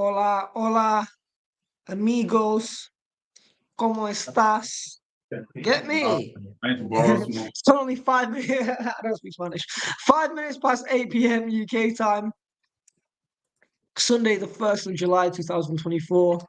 Hola, hola, amigos. ¿Cómo estás? Get me. It's only 5 minutes. I don't speak Spanish. 5 minutes past 8 p.m. UK time. Sunday, the 1st of July, 2024.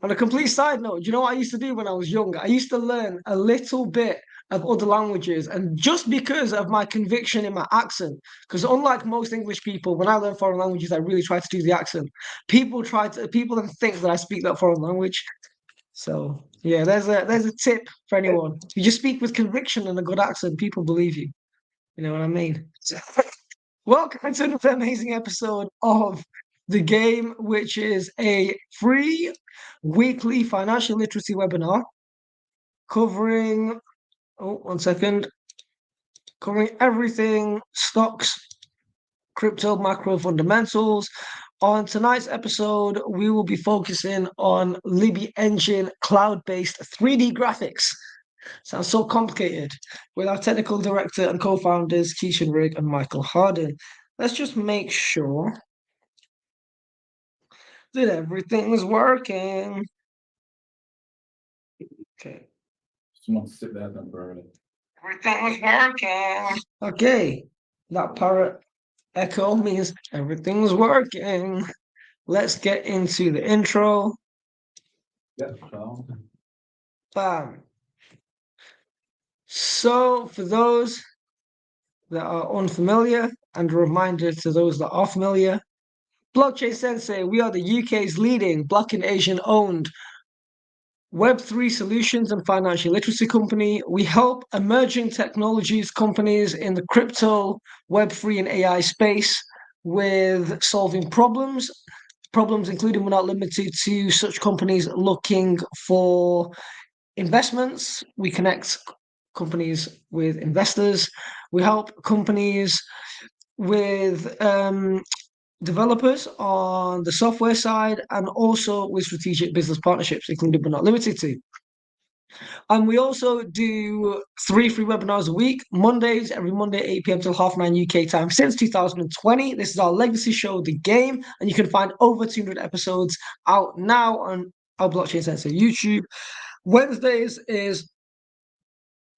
On a complete side note, do you know what I used to do when I was young? I used to learn a little bit of other languages, and just because of my conviction in my accent, because unlike most English people, when I learn foreign languages, I really try to do the accent. People then think that I speak that foreign language. So yeah, there's a tip for anyone. If you just speak with conviction and a good accent, people believe you. You know what I mean? Welcome to another amazing episode of The Game, which is a free weekly financial literacy webinar covering, oh, 1 second, covering everything stocks, crypto, macro fundamentals. On tonight's episode, we will be focusing on Libi Engine cloud-based 3D graphics. Sounds so complicated. With our technical director and co-founders, Keishan Rigg and Michael Harden. Let's just make sure that everything's working. Okay. Someone sit there temporarily. Everything's working. Okay. That parrot echo means everything's working. Let's get into the intro. Yeah, so Bam. So, for those that are unfamiliar, and a reminder to those that are familiar, Blockchain Sensei, we are the UK's leading Black and Asian owned Web3 solutions and financial literacy company. We help emerging technologies companies in the crypto, Web3, and AI space with solving problems. Problems including but not limited to such companies looking for investments. We connect companies with investors. We help companies with developers on the software side and also with strategic business partnerships, including but not limited to. And we also do 3 free webinars a week, Mondays, every Monday, 8 p.m. till 9:30 UK time since 2020. This is our legacy show, The Game, and you can find over 200 episodes out now on our Blockchain Sensor YouTube. Wednesdays is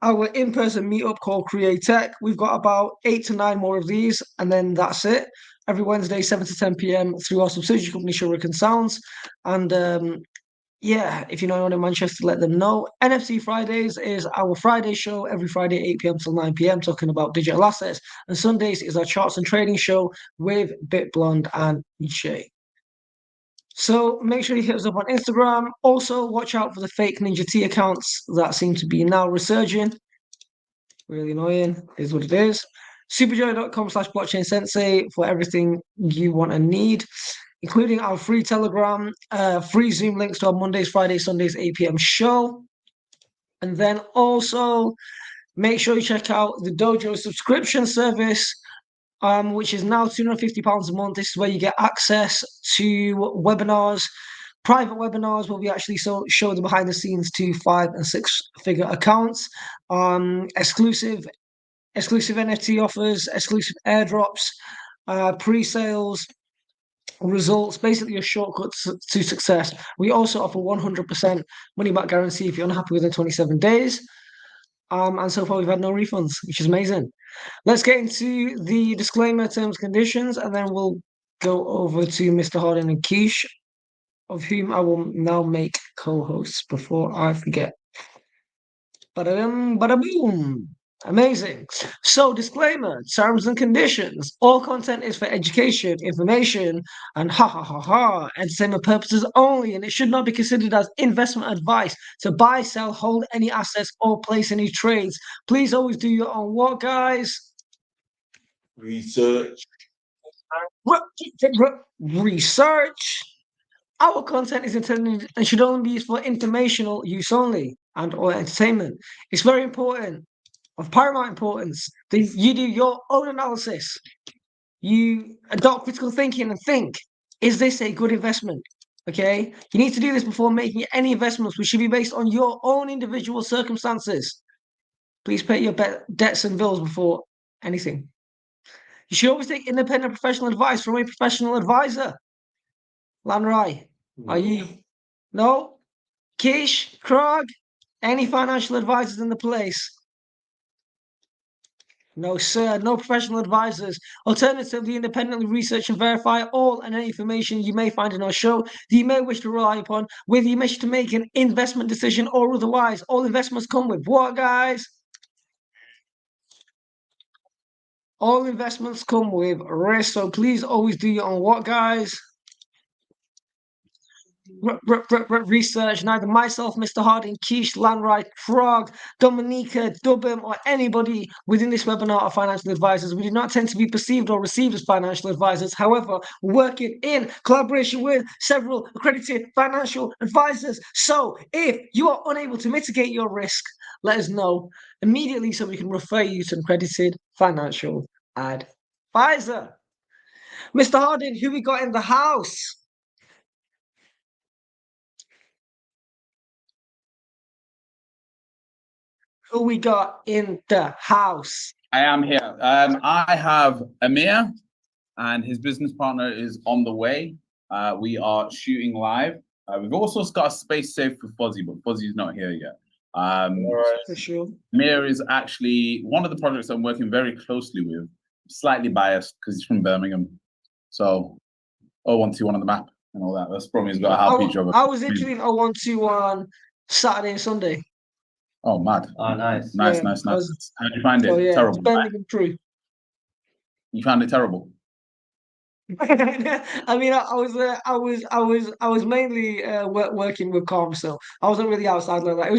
our in-person meetup called Create Tech. We've got about 8 to 9 more of these, and then that's it. Every Wednesday, 7 to 10 p.m. through our subsidiary company, Shuriken Sounds. And yeah, if you know anyone in Manchester, let them know. NFC Fridays is our Friday show every Friday, 8 p.m. till 9 p.m., talking about digital assets. And Sundays is our charts and trading show with BitBlonde and Shay. So make sure you hit us up on Instagram. Also, watch out for the fake Ninja T accounts that seem to be now resurging. Really annoying, is what it is. Superjoy.com/blockchain sensei for everything you want and need, including our free Telegram, free Zoom links to our Mondays, Fridays, Sundays, 8 p.m. show. And then also make sure you check out the Dojo subscription service, which is now £250 a month. This is where you get access to webinars, private webinars where we actually show the behind the scenes to 5 and 6 figure accounts, exclusive NFT offers, exclusive airdrops, pre-sales, results, basically a shortcut to success. We also offer 100% money back guarantee if you're unhappy within 27 days. And so far we've had no refunds, which is amazing. Let's get into the disclaimer, terms, conditions, and then we'll go over to Mr. Harden and Keish, of whom I will now make co-hosts before I forget. Bada-bum, bada-boom. Amazing. So, disclaimer, terms and conditions. All content is for education, information, and entertainment purposes only, and it should not be considered as investment advice to buy, sell, hold any assets, or place any trades. Please always do your own work, guys. research. Research. Our content is intended and should only be used for informational use only and or entertainment. It's very important, of paramount importance, that you do your own analysis. You adopt critical thinking and think, is this a good investment? Okay, you need to do this before making any investments, which should be based on your own individual circumstances. Please pay your debts and bills before anything. You should always take independent professional advice from a professional advisor. Lanrai, are you? No? Kish, Krog, any financial advisors in the place? No, sir, no professional advisors. Alternatively, independently research and verify all and any information you may find in our show that you may wish to rely upon, whether you wish to make an investment decision or otherwise. All investments come with what, guys? All investments come with risk, so please always do your own what, guys? Research. Neither myself, Mr. Harding, Keish, Landright, Frog, Dominica, Dubham, or anybody within this webinar are financial advisors. We do not tend to be perceived or received as financial advisors. However, working in collaboration with several accredited financial advisors. So if you are unable to mitigate your risk, let us know immediately so we can refer you to an accredited financial advisor. Mr. Harding, who we got in the house? Who we got in the house? I am here. I have Amir, and his business partner is on the way. We are shooting live. We've also got a space safe for Fozzie, but Fozzie's not here yet. For sure. Amir is actually one of the projects I'm working very closely with. Slightly biased because he's from Birmingham. So 0121 on the map and all that. That's probably he's got to help each other. I was literally in 0121 on Saturday and Sunday. Oh, mad. Oh, nice. Nice. How did you find it? Oh, yeah, Terrible. Birmingham crew. You found it terrible? I mean, I was mainly working with Calm, so I wasn't really outside like that. It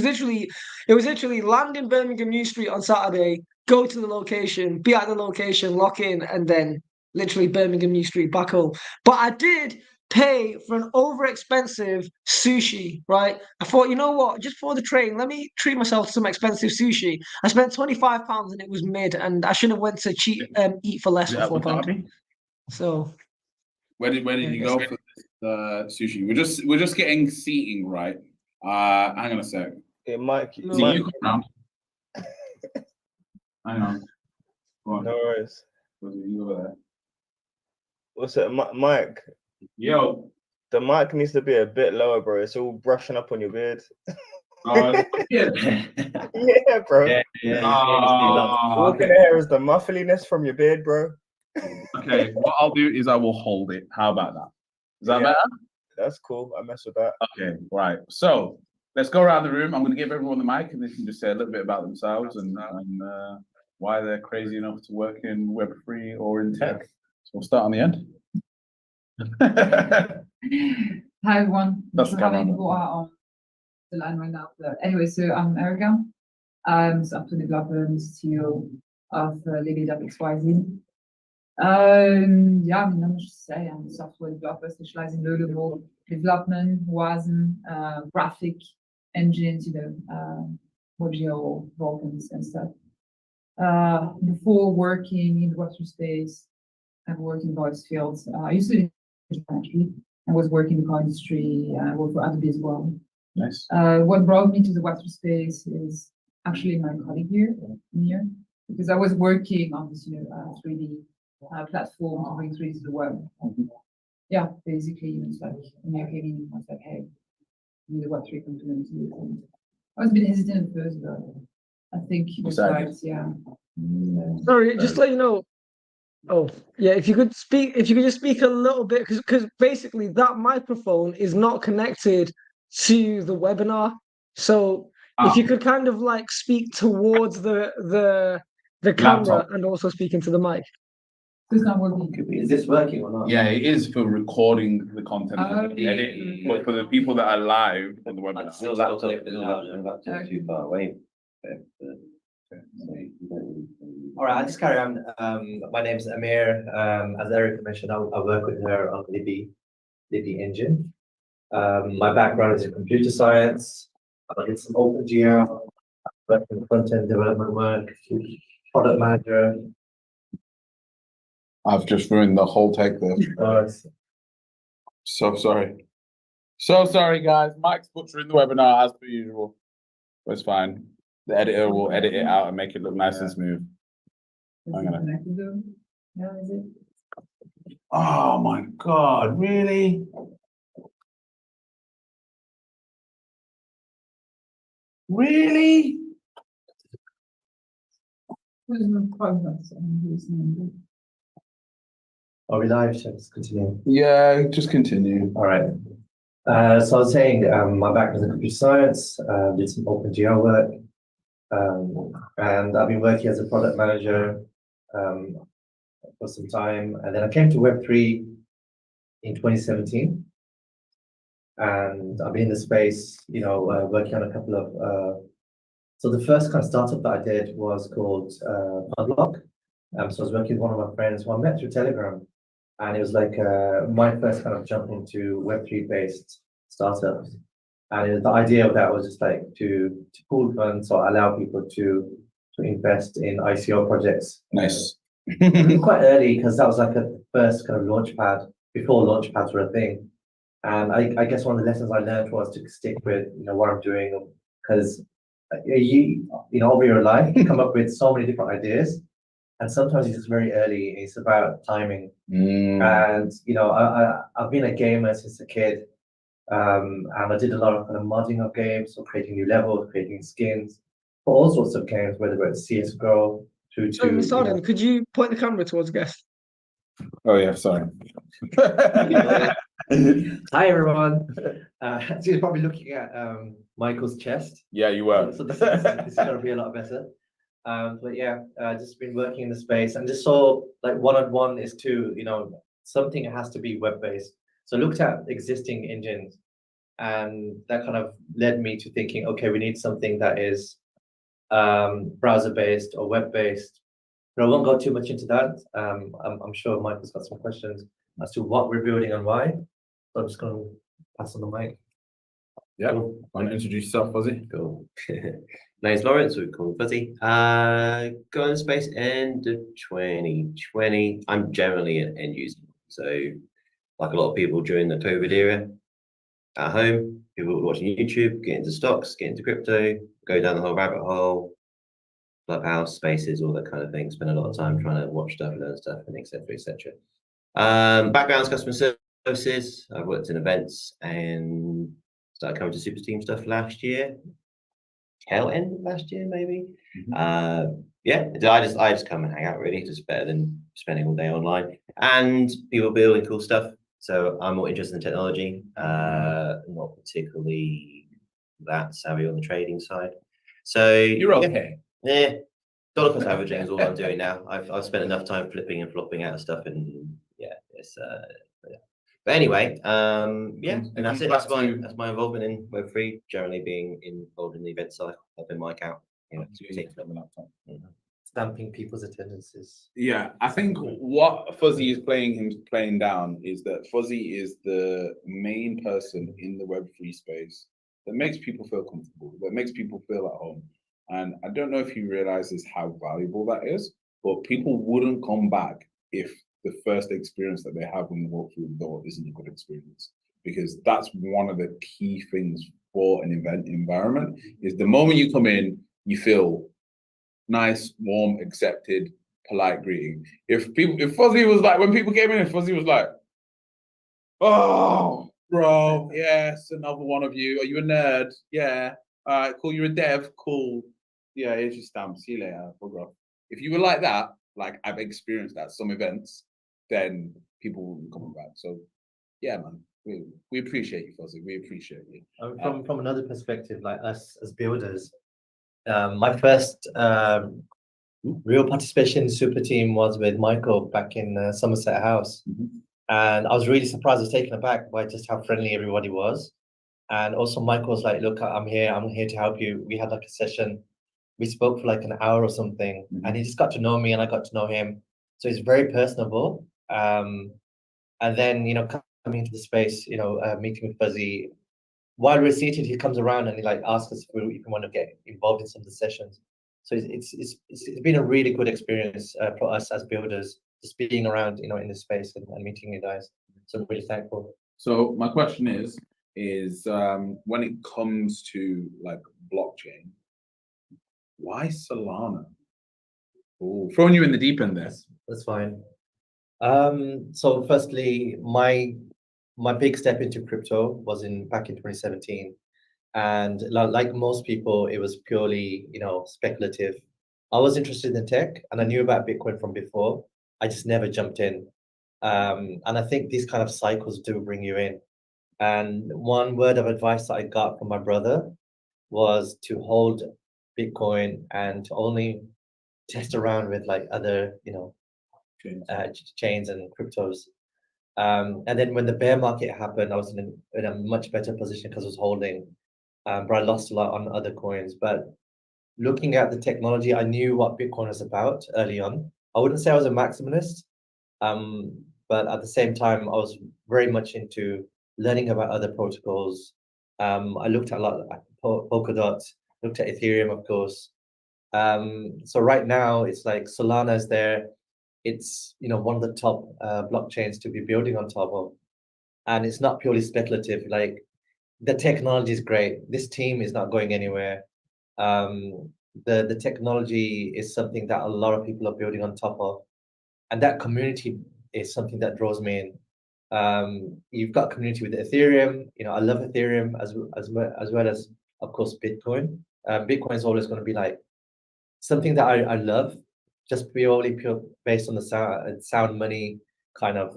was literally land in Birmingham New Street on Saturday, go to the location, be at the location, lock in, and then literally Birmingham New Street back home. But I did pay for an over expensive sushi, right? I thought, you know what, just for the train, let me treat myself to some expensive sushi. I spent £25 and it was mid, and I should have went to eat for less for £4. So where did you go for the sushi? We're just getting seating right. Hang on a sec. It might. You come round. I know. Go on. No worries. You over there. What's it, Mike? Yo. The mic needs to be a bit lower, bro. It's all brushing up on your beard. Yeah. Yeah, bro. What can I hear is the muffiness from your beard, bro. Okay, what I'll do is I will hold it. How about that? Is that better? That's cool. I mess with that. Okay, right. So let's go around the room. I'm going to give everyone the mic, and they can just say a little bit about themselves and why they're crazy enough to work in Web3 or in tech. So we'll start on the end. Hi everyone. That's the camera. Who are on the line right now. Anyway, so I'm Erica. I'm software developer and CEO of Libi.xyz. Yeah, I mean, not much to say. I'm a software developer specializing in low-level development, WASM, graphic engines, WebGL, Vulkans and stuff. Before working in the Web3 space, I've worked in various fields. I used to actually, I was working in the car industry. I worked for Adobe as well. Nice. What brought me to the Web3 space is actually my colleague here, because I was working on this, 3D platform to bring 3D to the web. Yeah, basically, it's like Amir came in and was like, hey, you need a Web3 component. I was a bit hesitant at first, but I think it was right, yeah. Sorry, just to let you know. Oh, yeah, if you could just speak a little bit, because basically that microphone is not connected to the webinar. So if you could kind of like speak towards the camera laptop, and also speak into the mic. It's not working. Is this working or not? Yeah, it is for recording the content. But for the people that are live on the webinar. Still laptop too far away. All right, I'll just carry on. My name is Amir. As Erica mentioned, I work with her on Libi engine. My background is in computer science. I did some OpenGL, worked in front-end development work, product manager. I've just ruined the whole take there. So sorry. So sorry, guys. Mike's butchering the webinar as per usual. But it's fine. The editor will edit it out and make it look nice and smooth. Oh my God, really? Really? Are we live? Shall I just continue? Yeah, just continue. All right. So I was saying, my background is in computer science, did some OpenGL work, and I've been working as a product manager for some time. And then I came to Web3 in 2017. And I've been in the space, working on a couple of, so the first kind of startup that I did was called Podlock. So I was working with one of my friends who I met through Telegram. And it was like my first kind of jump into Web3 based startups. And the idea of that was just like to pool funds or allow people to invest in ICO projects. Nice. Quite early, because that was like a first kind of launch pad before launch pads were a thing. And I guess one of the lessons I learned was to stick with what I'm doing, because over your life you come up with so many different ideas, and sometimes it's just very early. It's about timing. And I've been a gamer since a kid, and I did a lot of kind of modding of games, or creating new levels, creating skins for all sorts of games, whether it's CS:GO through So, to Mr. Arden, could you point the camera towards the guest? Oh yeah, sorry. Hi everyone. So you're probably looking at Michael's chest. Yeah, you were. So this is going to be a lot better. But yeah, just been working in the space, and just saw like 1-on-1 is to, something has to be web-based. So looked at existing engines, and that kind of led me to thinking, okay, we need something that is browser-based or web-based. But I won't go too much into that. I'm sure Michael's got some questions as to what we're building and why. So I'm just going to pass on the mic. Yeah, want to introduce yourself, Fuzzy? Cool. My name's Lawrence, we call me Fuzzy. Got into space end of 2020. I'm generally an end user. So like a lot of people during the COVID era, at home, people watching YouTube, get into stocks, get into crypto, go down the whole rabbit hole, Clubhouse, Spaces, all that kind of thing. Spend a lot of time trying to watch stuff, learn stuff, and etc. etc. Background's customer services. I've worked in events and started coming to Super Team stuff last year. Tail end of last year, maybe. Yeah, I just come and hang out, really. Just better than spending all day online. And people building cool stuff. So I'm more interested in technology, not particularly that savvy on the trading side. So You're okay. Yeah, dollar cost averaging is all I'm doing now. I've spent enough time flipping and flopping out of stuff, and yeah, it's yeah. But anyway, yeah, and that's it. That's my involvement in Web3, generally being involved in the event side, helping Mike out. Stamping people's attendances. Yeah, I think what Fuzzy is playing down is that Fuzzy is the main person in the Web3 space that makes people feel comfortable, that makes people feel at home. And I don't know if he realizes how valuable that is, but people wouldn't come back if the first experience that they have when they walk through the door isn't a good experience. Because that's one of the key things for an event environment, is the moment you come in, you feel nice, warm, accepted, polite greeting. If Fuzzy was like, when people came in, Fuzzy was like, oh, bro, yes, another one of you. Are you a nerd? Yeah. All right, cool. You're a dev. Cool. Yeah, here's your stamp. See you later. Bugger off. If you were like that, like I've experienced that some events, then people wouldn't come back. So, yeah, man, we appreciate you, Fuzzy. We appreciate you. From another perspective, like us as builders, my first real participation in Super Team was with Michael back in Somerset House. And I was really surprised. I was taken aback by just how friendly everybody was. And also Michael was like, look, I'm here to help you. We had like a session. We spoke for like an hour or something, and he just got to know me and I got to know him. So he's very personable. And then, coming into the space, meeting with Fuzzy, while we're seated, he comes around and he like asks us if we want to get involved in some of the sessions. So it's been a really good experience for us as builders, just being around, in this space and meeting you guys. So I'm really thankful. So my question is when it comes to like blockchain, why Solana? Oh, throwing you in the deep end there. That's fine. So firstly, my big step into crypto was back in 2017. And like most people, it was purely, speculative. I was interested in tech and I knew about Bitcoin from before. I just never jumped in. And I think these kind of cycles do bring you in. And one word of advice that I got from my brother was to hold Bitcoin and to only test around with like other, chains and cryptos. And then when the bear market happened, I was in a much better position because I was holding, but I lost a lot on other coins. But looking at the technology, I knew what Bitcoin was about early on. I wouldn't say I was a maximalist, but at the same time, I was very much into learning about other protocols. I looked at a lot of Polkadot, looked at Ethereum, of course. So right now, it's like Solana is there. It's one of the top blockchains to be building on top of, and it's not purely speculative. Like the technology is great. This team is not going anywhere. The technology is something that a lot of people are building on top of, and that community is something that draws me in. You've got community with Ethereum. I love Ethereum as well as of course Bitcoin. Bitcoin is always going to be like something that I love, just pure based on the sound money kind of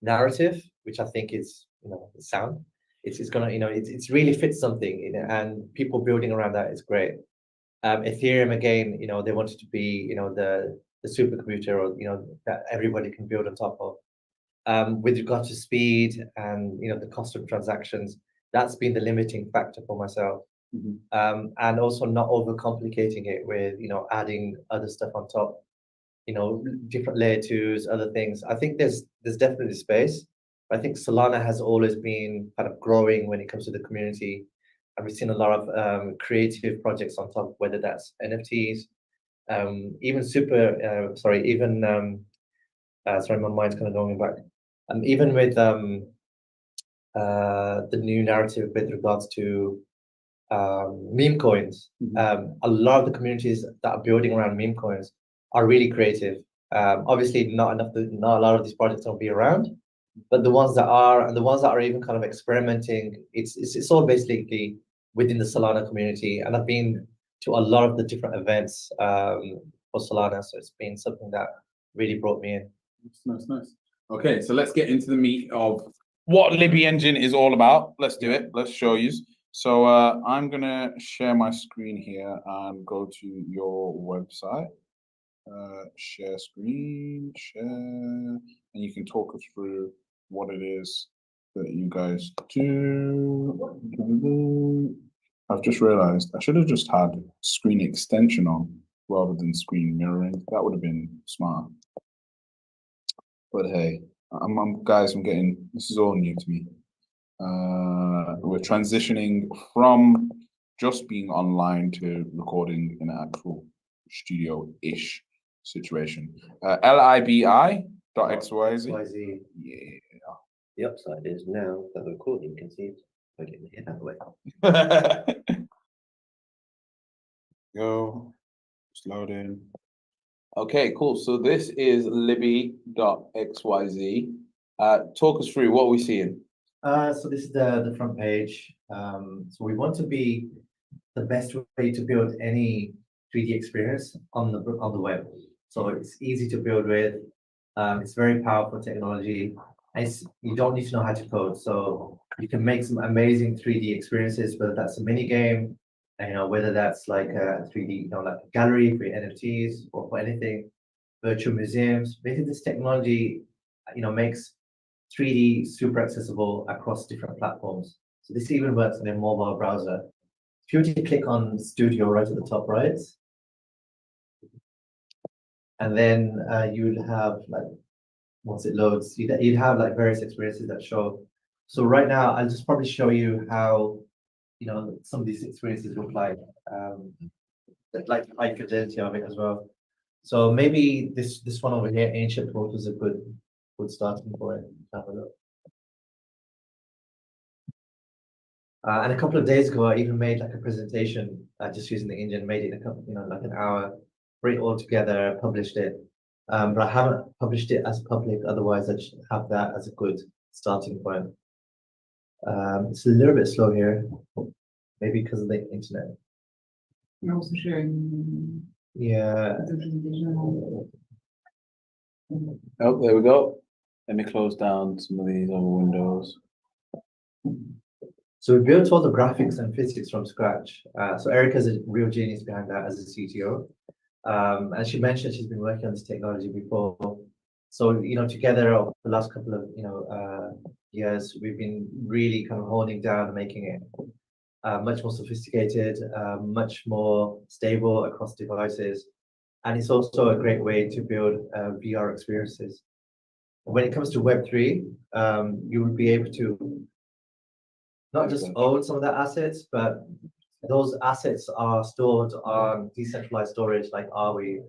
narrative, which I think is sound. It's gonna it's really fits something, and people building around that is great. Ethereum again, they wanted to be the supercomputer or that everybody can build on top of. With regard to speed and the cost of transactions, that's been the limiting factor for myself. And also not overcomplicating it with adding other stuff on top, different layer twos, other things. I think there's definitely space. I think Solana has always been kind of growing when it comes to the community, and we've seen a lot of creative projects on top, whether that's NFTs, even sorry, my mind's kind of going back. Even with the new narrative with regards to meme coins. A lot of the communities that are building around meme coins are really creative. Obviously, not a lot of these projects will be around, but the ones that are, and the ones that are even kind of experimenting, it's all basically within the Solana community. And I've been to a lot of the different events for Solana, so it's been something that really brought me in. Nice. Okay, so let's get into the meat of what Libi Engine is all about. Let's do it. Let's show you. So I'm gonna share my screen here and go to your website. Share screen, share, and you can talk us through what it is that you guys do. I've just realized I should have just had screen extension on rather than screen mirroring. That would have been smart. But hey, guys, this is all new to me. We're transitioning from just being online to recording in an actual studio-ish situation. libi.xyz. Yeah. The upside is now that the recording can see by getting the head out of the way. Go. Just load in. Okay, cool. So this is libi.xyz. Talk us through what we're seeing. So this is the front page. So we want to be the best way to build any 3D experience on the web. So it's easy to build with. It's very powerful technology. You don't need to know how to code, so you can make some amazing 3D experiences, whether that's a mini game, whether that's like a 3D, like a gallery for your NFTs or for anything, virtual museums. Basically, this technology, makes 3D super accessible across different platforms. So this even works on a mobile browser. If you were to click on Studio right at the top right, and then you would have like, once it loads, you'd have like various experiences that show. So right now, I'll just probably show you how, some of these experiences look like high fidelity of it as well. So maybe this one over here, Ancient World, is a good starting point. Have a look. And a couple of days ago, I even made like a presentation just using the engine, made it in a couple, like an hour, brought it all together, published it. But I haven't published it as public, otherwise I should have that as a good starting point. It's a little bit slow here, maybe because of the internet. I'm also sharing Yeah. the presentation. Oh, there we go. Let me close down some of these other windows. So we built all the graphics and physics from scratch. So Erica's a real genius behind that as a CTO. And she mentioned she's been working on this technology before. So, together over the last couple of, years, we've been really kind of honing down and making it much more sophisticated, much more stable across devices. And it's also a great way to build VR experiences. When it comes to Web3, you will be able to not just own some of the assets, but those assets are stored on decentralized storage like Arweave.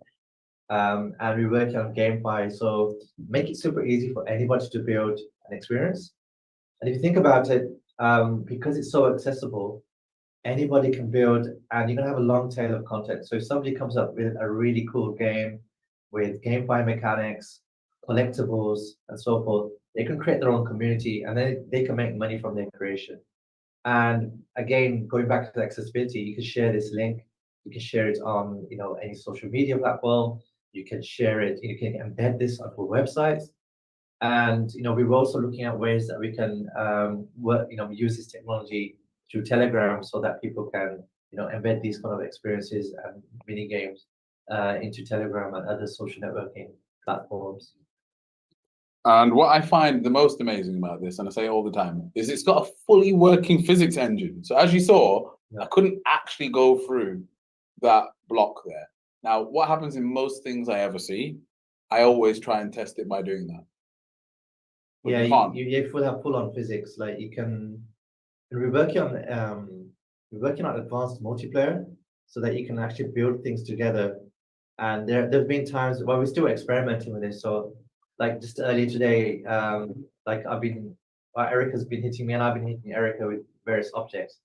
And we're working on GameFi, so make it super easy for anybody to build an experience. And if you think about it, because it's so accessible, anybody can build, and you're gonna have a long tail of content. So if somebody comes up with a really cool game with GameFi mechanics, collectibles, and so forth, they can create their own community, and then they can make money from their creation. And again, going back to accessibility, you can share this link. You can share it on, any social media platform. You can share it. You can embed this onto websites. And we're also looking at ways that we can use this technology through Telegram so that people can embed these kind of experiences and mini games into Telegram and other social networking platforms. And what I find the most amazing about this, and I say all the time, is it's got a fully working physics engine. So as you saw, I couldn't actually go through that block there. Now, what happens in most things I ever see, I always try and test it by doing that. But Yeah, you can't. you have full on physics. Like you can, and we're working on advanced multiplayer so that you can actually build things together. And there've been times we're still experimenting with this. So like just earlier today, like Erica's been hitting me and I've been hitting Erica with various objects.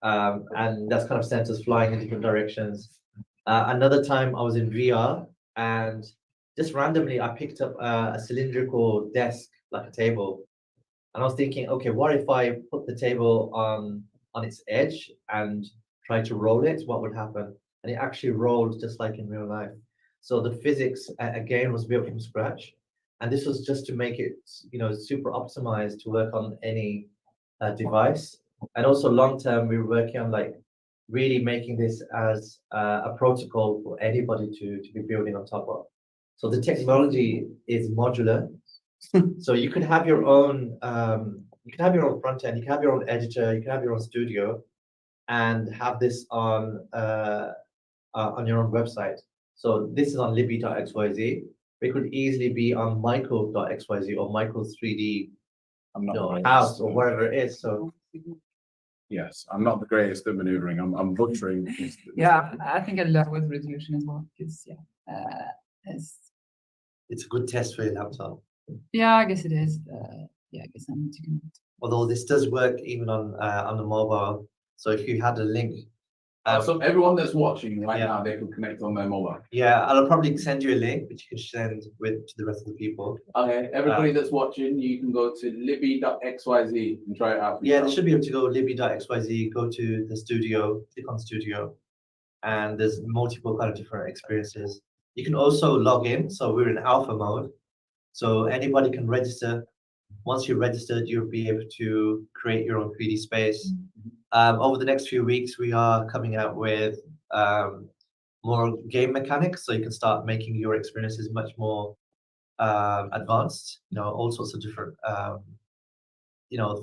And that's kind of sent us flying in different directions. Another time I was in VR and just randomly I picked up a cylindrical desk, like a table. And I was thinking, okay, what if I put the table on its edge and try to roll it? What would happen? And it actually rolled just like in real life. So the physics again was built from scratch, and this was just to make it, super optimized to work on any device. And also long term, we were working on like really making this as a protocol for anybody to be building on top of. So the technology is modular. So you could have your own front end, you can have your own editor, you can have your own studio, and have this on your own website. So this is on Libi.xyz. It could easily be on Michael.xyz or Michael's 3D house or wherever it is. So yes, I'm not the greatest at maneuvering. I'm butchering. Yeah, I think I'll learn with resolution as well because it's a good test for your laptop. Yeah, I guess it is. Yeah, I guess I need to connect. Although this does work even on the mobile. So if you had a link. So everyone that's watching right now, they can connect on their mobile. Yeah, I'll probably send you a link which you can send to the rest of the people. Okay, everybody that's watching, you can go to Libi.xyz and try it out. Yeah, they should be able to go Libi.xyz, go to the studio, click on studio, and there's multiple kind of different experiences. You can also log in. So we're in alpha mode. So anybody can register. Once you're registered, you'll be able to create your own 3D space. Over the next few weeks, we are coming out with more game mechanics, so you can start making your experiences much more advanced. All sorts of different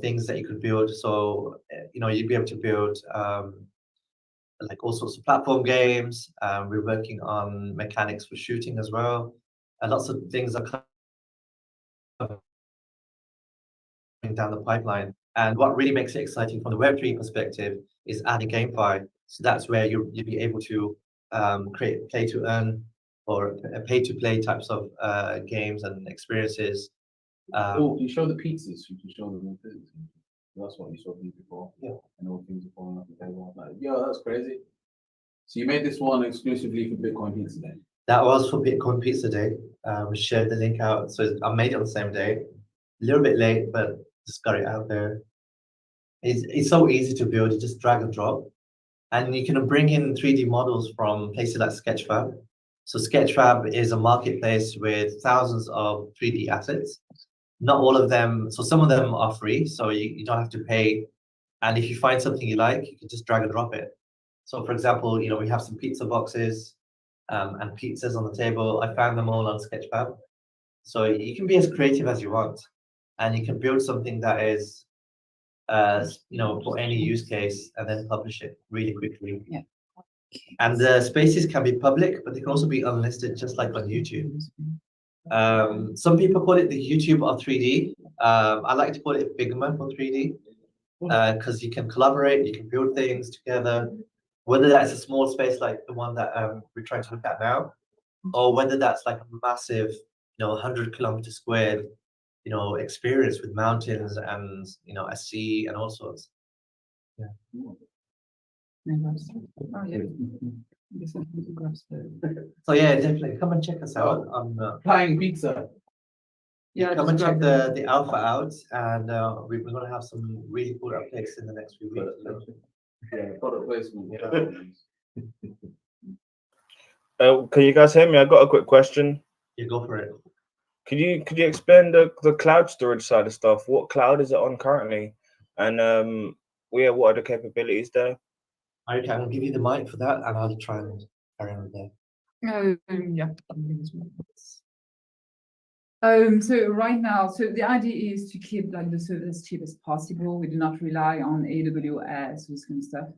things that you could build. So you'd be able to build like all sorts of platform games. We're working on mechanics for shooting as well, and lots of things are coming down the pipeline. And what really makes it exciting from the Web3 perspective is adding GameFi. So that's where you'll be able to create play to earn or pay to play types of games and experiences. You show the pizzas, you can show them the things. That's what you saw me before. Yeah. And all things are falling off the table. Like, yo, that's crazy. So you made this one exclusively for Bitcoin Pizza Day? That was for Bitcoin Pizza Day. We shared the link out. So I made it on the same day. A little bit late, but just got it out there. it's so easy to build. You just drag and drop, and you can bring in 3D models from places like Sketchfab. So Sketchfab is a marketplace with thousands of 3D assets. Not all of them, so some of them are free, so you don't have to pay. And if you find something you like, you can just drag and drop it. So for example, we have some pizza boxes and pizzas on the table. I found them all on Sketchfab. So you can be as creative as you want, and you can build something that is, for any use case, and then publish it really quickly. Yeah. And the spaces can be public, but they can also be unlisted, just like on YouTube. Some people call it the YouTube of 3D. I like to call it Figma for 3D, because you can collaborate, you can build things together, whether that's a small space like the one that we're trying to look at now, or whether that's like a massive, 100 kilometers squared, experience with mountains and a sea and all sorts. Oh, yeah. So yeah, definitely come and check us out on Flying pizza. Yeah, come just and check grab the alpha out, and we're going to have some really cool updates in the next few weeks. Yeah, product placement. Can you guys hear me? I got a quick question. You go for it. Could you explain the cloud storage side of stuff? What cloud is it on currently? And what are the capabilities there? I can give you the mic for that, and I'll try and carry on with that. Yeah. So right now, the idea is to keep like the service as cheap as possible. We do not rely on AWS, this kind of stuff.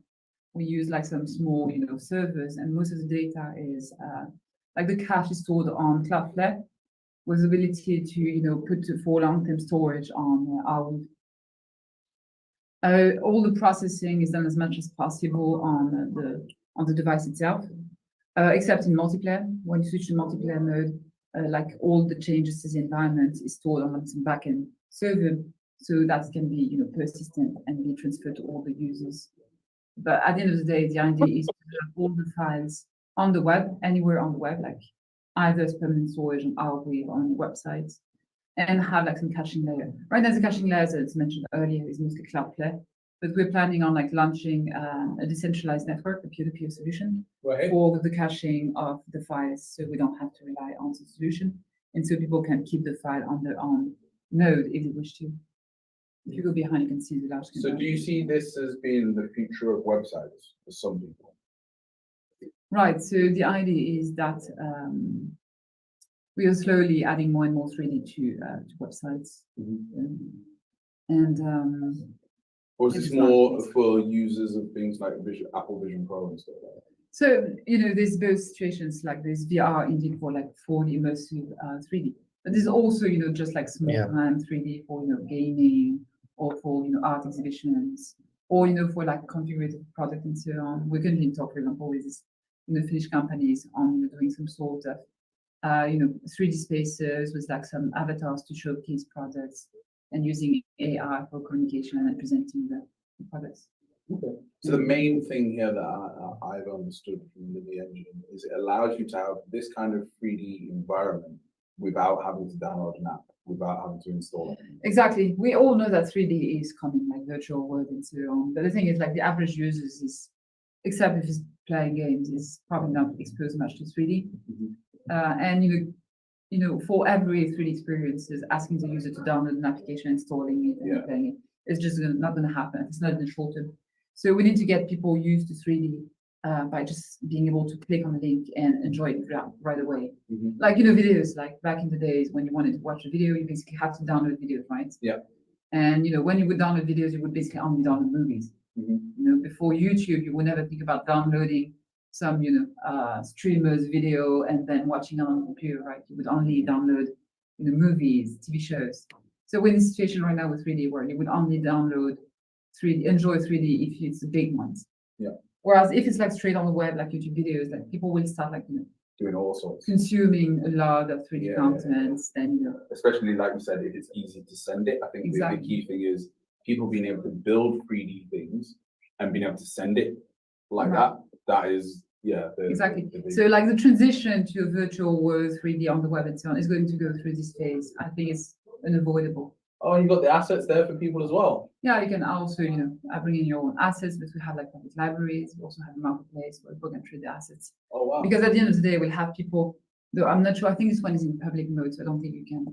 We use like some small, servers, and most of the data is like the cache is stored on Cloudflare, with the ability to, put for long-term storage on our. All the processing is done as much as possible on the device itself, except in multiplayer. When you switch to multiplayer mode, like all the changes to the environment is stored on some backend server, so that can be persistent and be transferred to all the users. But at the end of the day, the idea is to have all the files on the web, anywhere on the web, like either as permanent storage on our web on websites, and have like some caching layer. Right now, the caching layer, as mentioned earlier, is mostly Cloudflare, but we're planning on like launching a decentralized network, a peer-to-peer solution for the caching of the files, so we don't have to rely on the solution, and so people can keep the file on their own node if they wish to. If you go behind, you can see the large. So do you see this as being the future of websites for some people? Right. So the idea is that we are slowly adding more and more 3D to websites, Or is this more for users of things like Apple Vision Pro and stuff like that? So there's both situations, like there's VR indeed for like 4D immersive 3D, but there's also just like small time 3D for gaming, or for art exhibitions, or for like configurated product and so on. We're currently in talk, for example, with this Finnish companies on doing some sort of 3D spaces with like some avatars to showcase products, and using AI for communication and presenting the products. Okay. So the main thing here that I've understood from Libi Engine is it allows you to have this kind of 3D environment without having to download an app, without having to install it. Exactly. We all know that 3D is coming, like virtual world and so on. But the thing is, like the average users is, except if he's playing games, is probably not exposed much to 3D. And for every 3D experience, is asking the user to download an application, installing it, and playing it. It's just not going to happen. It's not in the short term. So we need to get people used to 3D by just being able to click on the link and enjoy it right away. Like videos. Like back in the days when you wanted to watch a video, you basically have to download videos, right? Yeah. And when you would download videos, you would basically only download movies. Before YouTube, you would never think about downloading some streamer's video and then watching it on the computer, right? You would only download movies, TV shows. So we're in a situation right now with 3D where you would only download 3D, enjoy 3D if it's the big ones. Yeah. Whereas if it's like straight on the web, like YouTube videos, like people will start like doing all sorts, consuming a lot of 3D content. Then especially like you said, if it's easy to send it. I think the key thing is people being able to build 3D things and being able to send it like that. That is exactly. So like the transition to a virtual world 3D on the web and so on is going to go through this phase. I think it's unavoidable. Oh, you got the assets there for people as well. Yeah, you can also, bring in your own assets, but we have like public libraries. We also have a marketplace where people can trade the assets. Oh wow. Because at the end of the day, we'll have people, though I'm not sure, I think this one is in public mode, so I don't think you can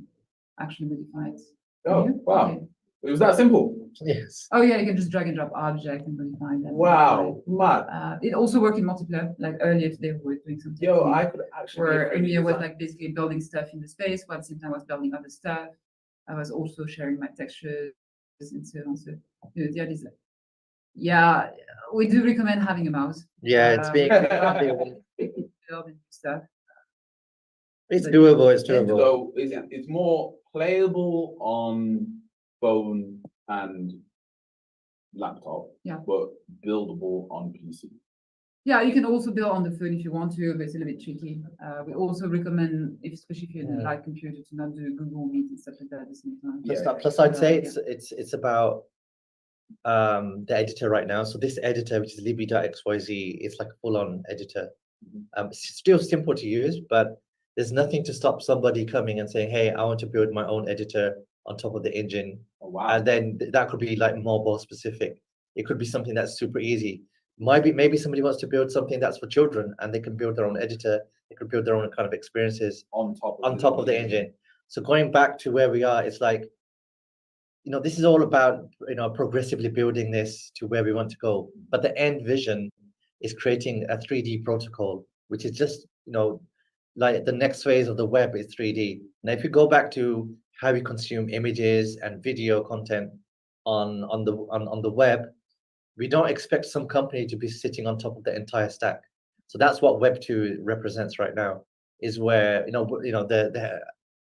actually modify it. Can Oh you? wow. Okay. It was that simple. Yes. Oh yeah, you can just drag and drop object and modify them. Wow, mad. It also works in multiplayer, like earlier today we were doing something. Yo, I could actually. Where be Amir was afraid like basically building stuff in the space, while at the same time I was building other stuff. I was also sharing my textures and so on. So the idea is like, yeah, we do recommend having a mouse. Yeah, it's being Building stuff. it's doable. It's that. doable. So it's more playable on phone and laptop. Yeah. But buildable on PC. Yeah, you can also build on the phone if you want to, but it's a little bit tricky. We also recommend, especially if you Yeah. like computer, to not do Google Meet and stuff like that at the same time. Plus, Yeah. plus I'd say Yeah. it's about the editor right now. So this editor, which is Libi.xyz, is like a full-on editor. It's still simple to use, but there's nothing to stop somebody coming and saying, "Hey, I want to build my own editor on top of the engine," Oh wow. and then that could be like mobile specific. It could be something that's super easy. Maybe somebody wants to build something that's for children, and they can build their own editor. They could build their own kind of experiences on top of the engine. So going back to where we are, it's like, this is all about, progressively building this to where we want to go. But the end vision is creating a 3D protocol, which is just, like the next phase of the web is 3D. Now, if you go back to how we consume images and video content on the web, we don't expect some company to be sitting on top of the entire stack. So that's what Web 2 represents right now, is where,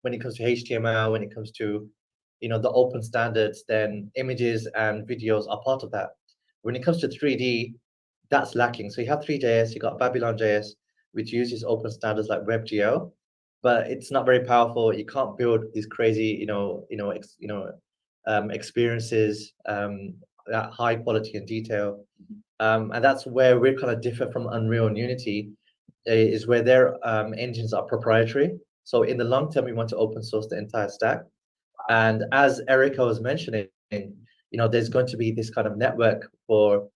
when it comes to HTML, when it comes to, the open standards, then images and videos are part of that. When it comes to 3D, that's lacking. So you have 3JS, you got Babylon.js, which uses open standards like WebGL, but it's not very powerful. You can't build these crazy, experiences at high quality and detail. And that's where we're kind of different from Unreal and Unity, is where their engines are proprietary. So in the long term, we want to open source the entire stack. And as Erica was mentioning, there's going to be this kind of network for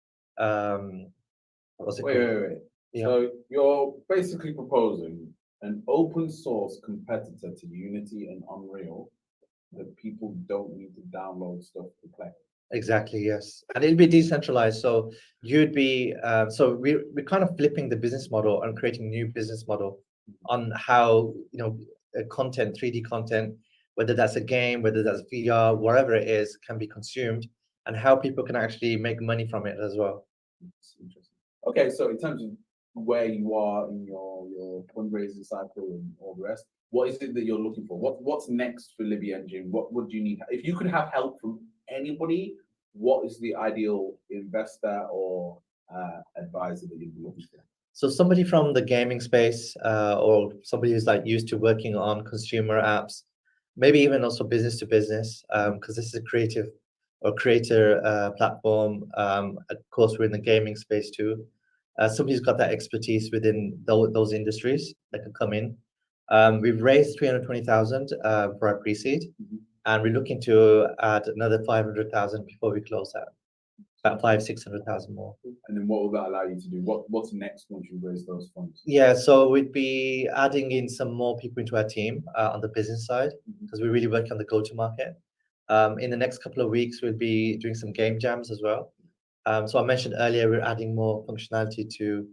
what's it called? Wait. Yeah. So you're basically proposing an open source competitor to Unity and Unreal that people don't need to download stuff to play. Exactly, yes. And it'll be decentralized. So you'd be, so we're kind of flipping the business model and creating a new business model on how, content, 3D content, whether that's a game, whether that's VR, wherever it is, can be consumed, and how people can actually make money from it as well. That's interesting. Okay, so in terms of where you are in your fundraising cycle and all the rest, what is it that you're looking for? What's next for Libi Engine? What would you need? If you could have help from anybody, what is the ideal investor or advisor that you'd be looking for? So somebody from the gaming space, or somebody who's like used to working on consumer apps, maybe even also business to business, because this is a creative or creator platform. Of course, we're in the gaming space too. Somebody who's got that expertise within those industries that can come in. We've raised 320,000 for our pre-seed, and we're looking to add another 500,000 before we close out. About 500,000-600,000 more. And then what will that allow you to do? What's next once you raise those funds? Yeah, so we'd be adding in some more people into our team on the business side, because we're really working on the go-to-market. In the next couple of weeks, we'll be doing some game jams as well. So I mentioned earlier, we're adding more functionality to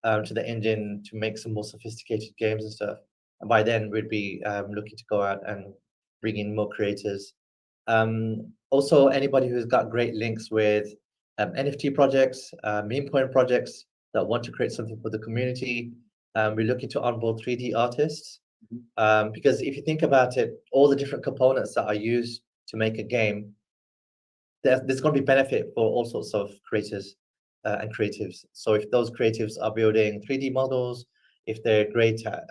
the engine to make some more sophisticated games and stuff. And by then, we'd be looking to go out and bring in more creators. Also, anybody who's got great links with NFT projects, meme coin projects that want to create something for the community. We're looking to onboard 3D artists, because if you think about it, all the different components that are used to make a game, there's going to be benefit for all sorts of creators and creatives. So if those creatives are building 3D models, if they're great at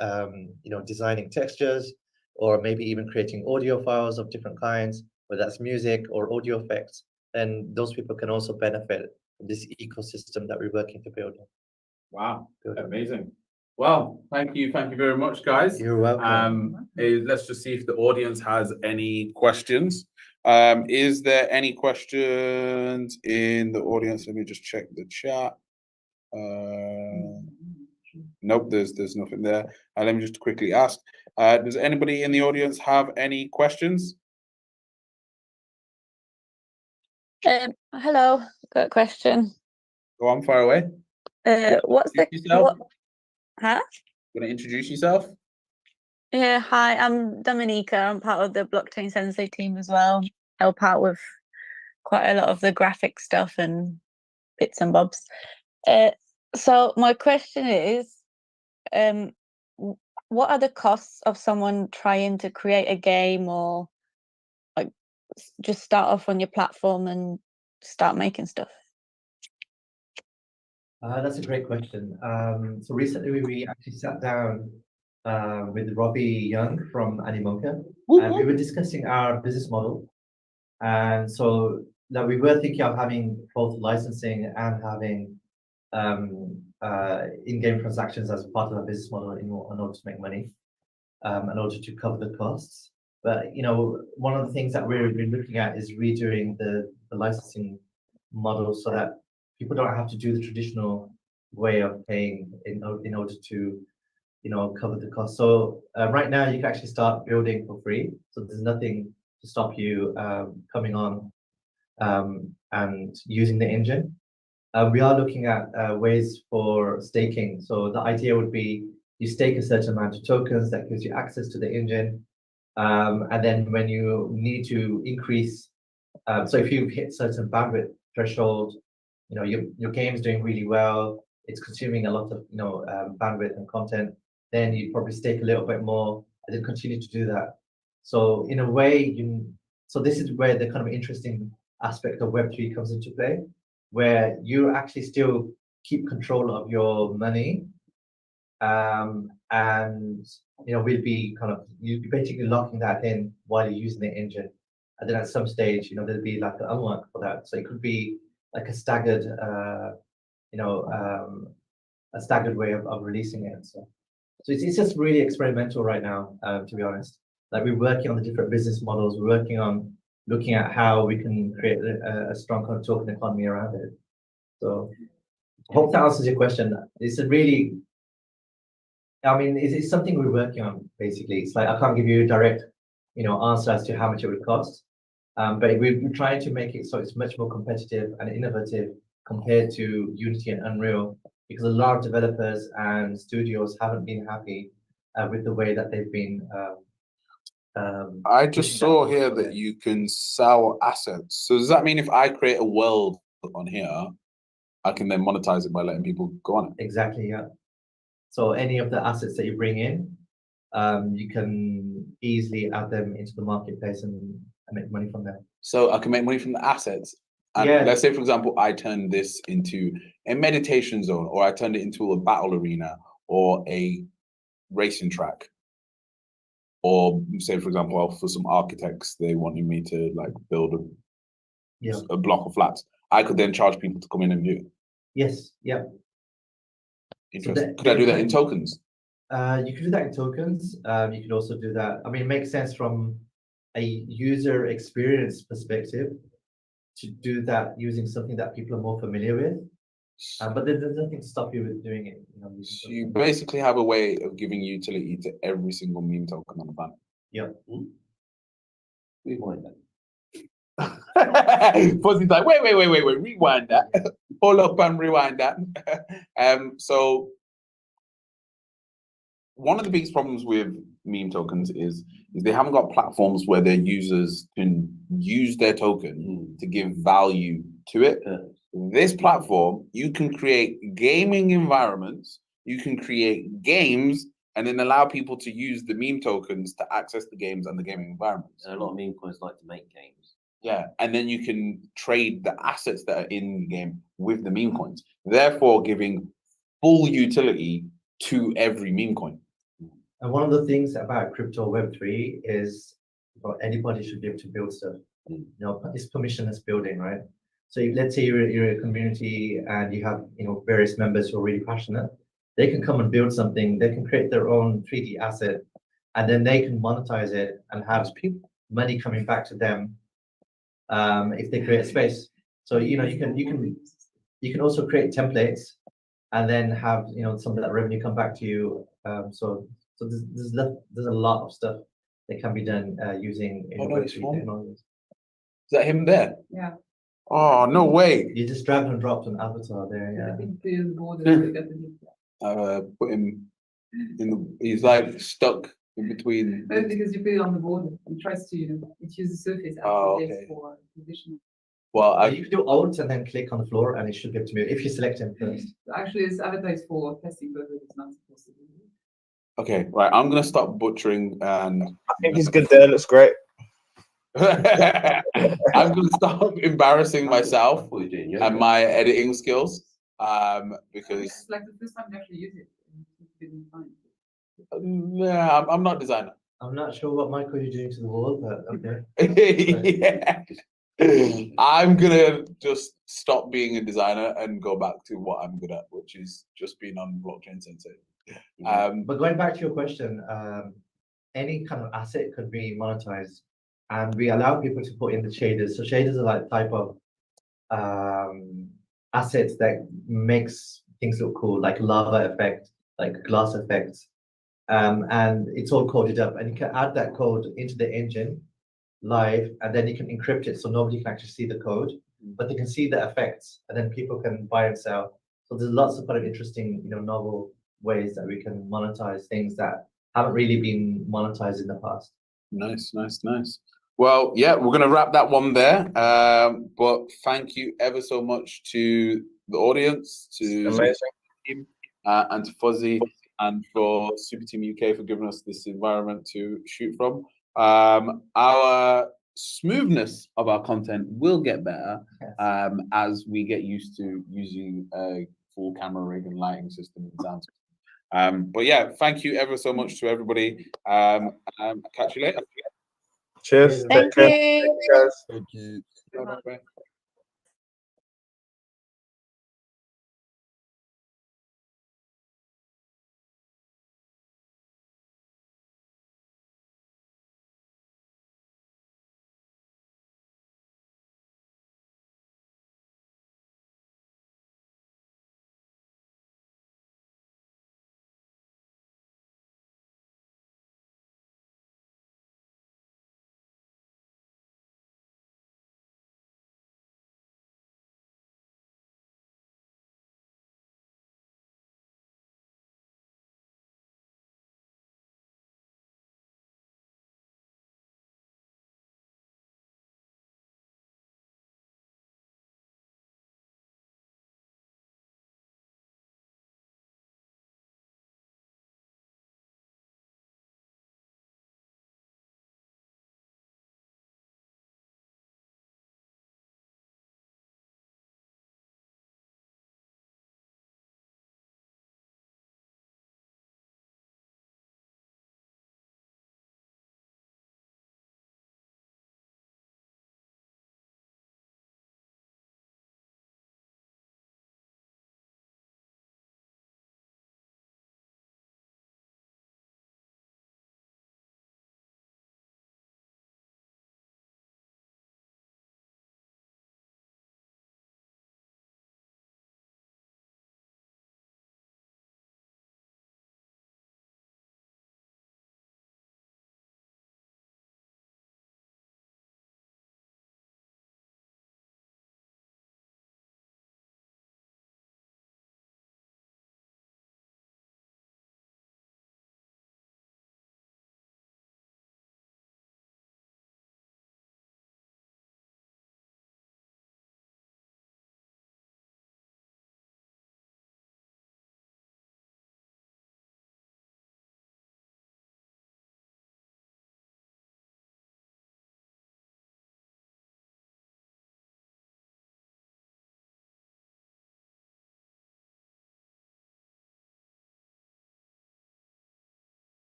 designing textures, or maybe even creating audio files of different kinds, whether that's music or audio effects, then those people can also benefit from this ecosystem that we're working to build. Wow, amazing. Well, thank you very much, guys. You're welcome. Let's just see if the audience has any questions. Is there any questions in the audience? Let me just check the chat. Nope, there's nothing there. Let me just quickly ask. Does anybody in the audience have any questions? Hello, got a question. Go on, fire away. What's the Introduce yourself. Huh? Gonna introduce yourself? Yeah, hi, I'm Dominica. I'm part of the Blockchain Sensei team as well. Help out with quite a lot of the graphic stuff and bits and bobs. So my question is, what are the costs of someone trying to create a game or like just start off on your platform and start making stuff? That's a great question. So recently we actually sat down with Robbie Young from Animoca, and we were discussing our business model. And so that we were thinking of having both licensing and having in-game transactions as part of our business model in order to make money, in order to cover the costs. But one of the things that we're looking at is redoing the licensing model so that people don't have to do the traditional way of paying in order to cover the cost. So right now you can actually start building for free. So there's nothing to stop you coming on and using the engine. We are looking at ways for staking. So the idea would be you stake a certain amount of tokens that gives you access to the engine. And then when you need to increase, so if you hit certain bandwidth threshold, your game's doing really well, it's consuming a lot of bandwidth and content, then you probably stake a little bit more and then continue to do that. So in a way, so this is where the kind of interesting aspect of Web3 comes into play, where you actually still keep control of your money, and you'll be basically locking that in while you're using the engine, and then at some stage there'll be like an unlock for that. So it could be like a staggered way of releasing it. So it's just really experimental right now, to be honest. Like we're working on the different business models, we're working on looking at how we can create a strong kind of token economy around it. So I hope that answers your question. It's it's something we're working on, basically. It's like I can't give you a direct answer as to how much it would cost, but we're trying to make it so it's much more competitive and innovative compared to Unity and Unreal, because a lot of developers and studios haven't been happy with the way that they've been. I just saw here that you can sell assets. So does that mean if I create a world on here, I can then monetize it by letting people go on it? Exactly, yeah. So any of the assets that you bring in, you can easily add them into the marketplace and make money from there. So I can make money from the assets. And yeah. Let's say, for example, I turned this into a meditation zone, or I turned it into a battle arena or a racing track. Or say, for example, for some architects, they wanted me to like build a block of flats. I could then charge people to come in and do it. Yes, yeah. Interesting. So could I do that in tokens? You could do that in tokens. You could also do that. I mean, it makes sense from a user experience perspective to do that using something that people are more familiar with. But there's nothing to stop you with doing it. So you basically have a way of giving utility to every single meme token on the planet. Yep. Rewind that. Fuzzy's like, wait, rewind that. Hold up and rewind that. So one of the biggest problems with meme tokens is they haven't got platforms where their users can use their token to give value to it. This platform, you can create gaming environments, you can create games, and then allow people to use the meme tokens to access the games and the gaming environments. And a lot of meme coins like to make games. Yeah, and then you can trade the assets that are in the game with the meme coins, therefore giving full utility to every meme coin. And one of the things about crypto Web3 is anybody should be able to build stuff. It's permissionless building, right? So let's say you're a community and you have various members who are really passionate. They can come and build something. They can create their own 3D asset, and then they can monetize it and have money coming back to them if they create a space. So you know, you can also create templates and then have some of that revenue come back to you. So there's a lot of stuff that can be done using Web3 technologies. Is that him there? Yeah. Oh, no way. You just dragged and dropped an avatar there. Put him in the, he's like stuck in between. But because you put it on the border, it tries to, it uses the surface as Oh, a base okay. for position. Well, You can do Alt and then click on the floor, and it should be able to move if you select him first. Actually, it's advertised for testing purposes. It's not supposed to be. okay, right. I'm gonna stop butchering and I think he's good there. Looks great. I'm gonna stop embarrassing myself What are you doing? Yeah. and my editing skills. Because It's like the first time you actually use it. It's been fine. yeah, I'm not a designer. I'm not sure what Michael you're doing to the wall, but okay. Yeah. I'm gonna just stop being a designer and go back to what I'm good at, which is just being on blockchain Sensei. But going back to your question, any kind of asset could be monetized, and we allow people to put in the shaders. So shaders are like type of assets that makes things look cool, like lava effect, like glass effects, and it's all coded up, and you can add that code into the engine live, and then you can encrypt it so nobody can actually see the code, but they can see the effects, and then people can buy and sell. So there's lots of kind of interesting, novel ways that we can monetize things that haven't really been monetized in the past. Nice. Well, yeah, we're gonna wrap that one there. But thank you ever so much to the audience, to Amazing. team, and to Fuzzy, and for Super Team UK for giving us this environment to shoot from. Our smoothness of our content will get better as we get used to using a full camera rig and lighting system and sound system. But yeah, thank you ever so much to everybody. Catch you later. Cheers. Thank Take care. you. Guys. Thank you. Bye-bye.